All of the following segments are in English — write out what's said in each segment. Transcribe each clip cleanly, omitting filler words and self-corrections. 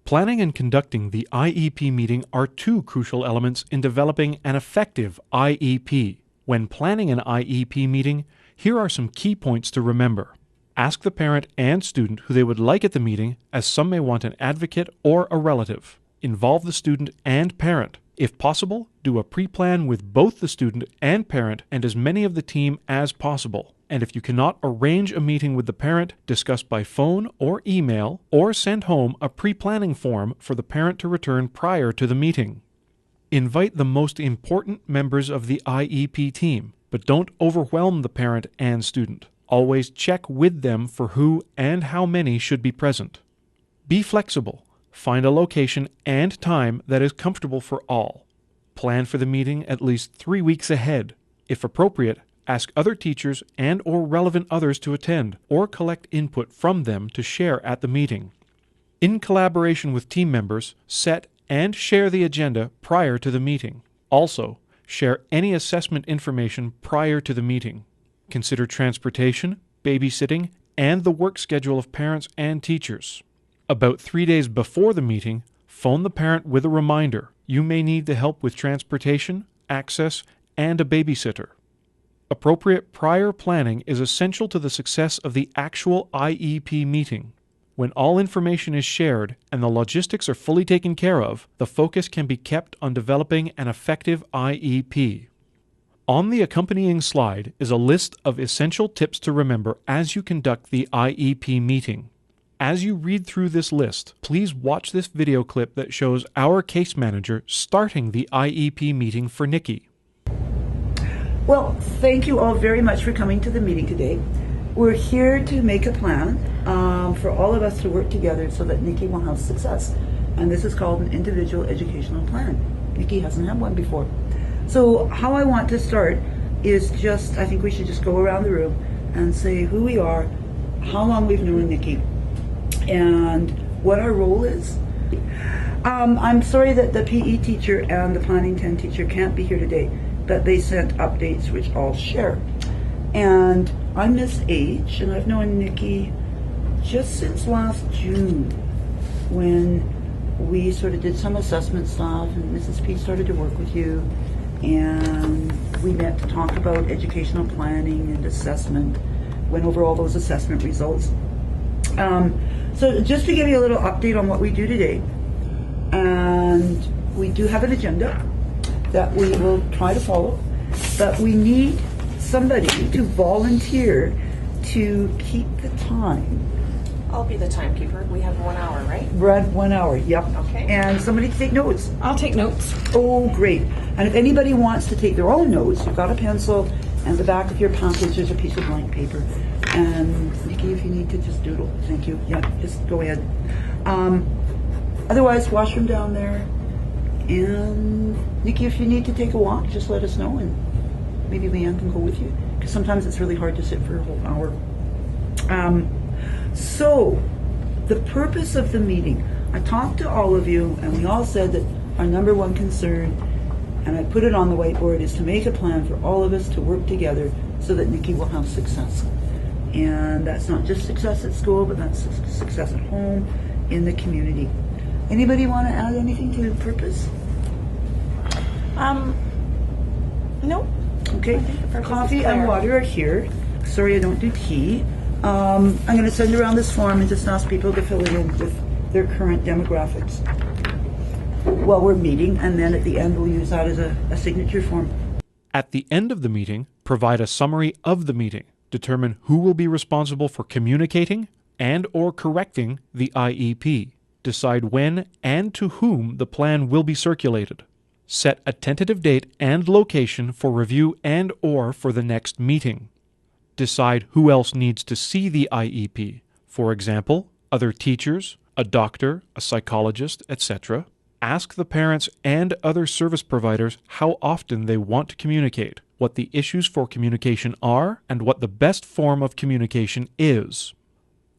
Planning and conducting the IEP meeting are two crucial elements in developing an effective IEP. When planning an IEP meeting, here are some key points to remember. Ask the parent and student who they would like at the meeting, as some may want an advocate or a relative. Involve the student and parent. If possible, do a pre-plan with both the student and parent and as many of the team as possible. And if you cannot arrange a meeting with the parent, discuss by phone or email, or send home a pre-planning form for the parent to return prior to the meeting. Invite the most important members of the IEP team, but don't overwhelm the parent and student. Always check with them for who and how many should be present. Be flexible. Find a location and time that is comfortable for all. Plan for the meeting at least 3 weeks ahead. If appropriate, ask other teachers and or relevant others to attend, or collect input from them to share at the meeting. In collaboration with team members, set and share the agenda prior to the meeting. Also, share any assessment information prior to the meeting. Consider transportation, babysitting, and the work schedule of parents and teachers. About 3 days before the meeting, phone the parent with a reminder. You may need the help with transportation, access, and a babysitter. Appropriate prior planning is essential to the success of the actual IEP meeting. When all information is shared and the logistics are fully taken care of, the focus can be kept on developing an effective IEP. On the accompanying slide is a list of essential tips to remember as you conduct the IEP meeting. As you read through this list, please watch this video clip that shows our case manager starting the IEP meeting for Nikki. Well, thank you all very much for coming to the meeting today. We're here to make a plan for all of us to work together so that Nikki will have success. And this is called an individual educational plan. Nikki hasn't had one before. So how I want to start is I think we should just go around the room and say who we are, how long we've known Nikki, and what our role is. I'm sorry that the PE teacher and the Planning 10 teacher can't be here today, but they sent updates which I'll share. And I'm Miss H, and I've known Nikki just since last June, when we sort of did some assessment stuff and Mrs. P started to work with you, and we met to talk about educational planning and assessment, went over all those assessment results. So just to give you a little update on what we do today, and we do have an agenda that we will try to follow, but we need somebody to volunteer to keep the time. I'll be the timekeeper. We have 1 hour, right? Right, 1 hour, yep. Okay. And somebody to take notes. I'll take notes. Oh, great. And if anybody wants to take their own notes, you've got a pencil, and the back of your package there's a piece of blank paper. And Nikki, if you need to just doodle, thank you. Yeah, just go ahead. Otherwise, washroom down there. And Nikki, if you need to take a walk, just let us know, and maybe Leanne can go with you, because sometimes it's really hard to sit for a whole hour. So, the purpose of the meeting, I talked to all of you, and we all said that our number one concern, and I put it on the whiteboard, is to make a plan for all of us to work together so that Nikki will have success. And that's not just success at school, but that's success at home, in the community. Anybody want to add anything to the purpose? No. Okay. Coffee and water are here. Sorry, I don't do tea. I'm going to send around this form and just ask people to fill it in with their current demographics while we're meeting, and then at the end we'll use that as a signature form. At the end of the meeting, provide a summary of the meeting. Determine who will be responsible for communicating and or correcting the IEP. Decide when and to whom the plan will be circulated. Set a tentative date and location for review and or for the next meeting. Decide who else needs to see the IEP. For example, other teachers, a doctor, a psychologist, etc. Ask the parents and other service providers how often they want to communicate, what the issues for communication are, and what the best form of communication is.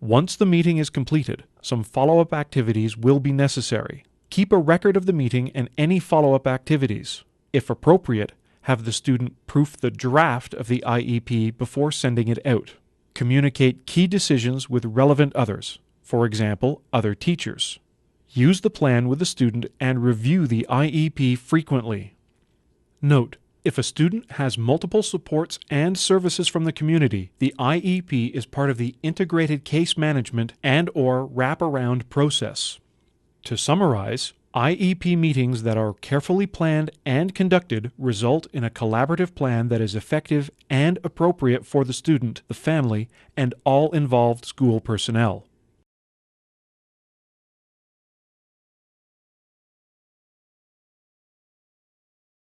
Once the meeting is completed, some follow-up activities will be necessary. Keep a record of the meeting and any follow-up activities. If appropriate, have the student proof the draft of the IEP before sending it out. Communicate key decisions with relevant others, for example, other teachers. Use the plan with the student and review the IEP frequently. Note: if a student has multiple supports and services from the community, the IEP is part of the integrated case management and/or wraparound process. To summarize, IEP meetings that are carefully planned and conducted result in a collaborative plan that is effective and appropriate for the student, the family, and all involved school personnel.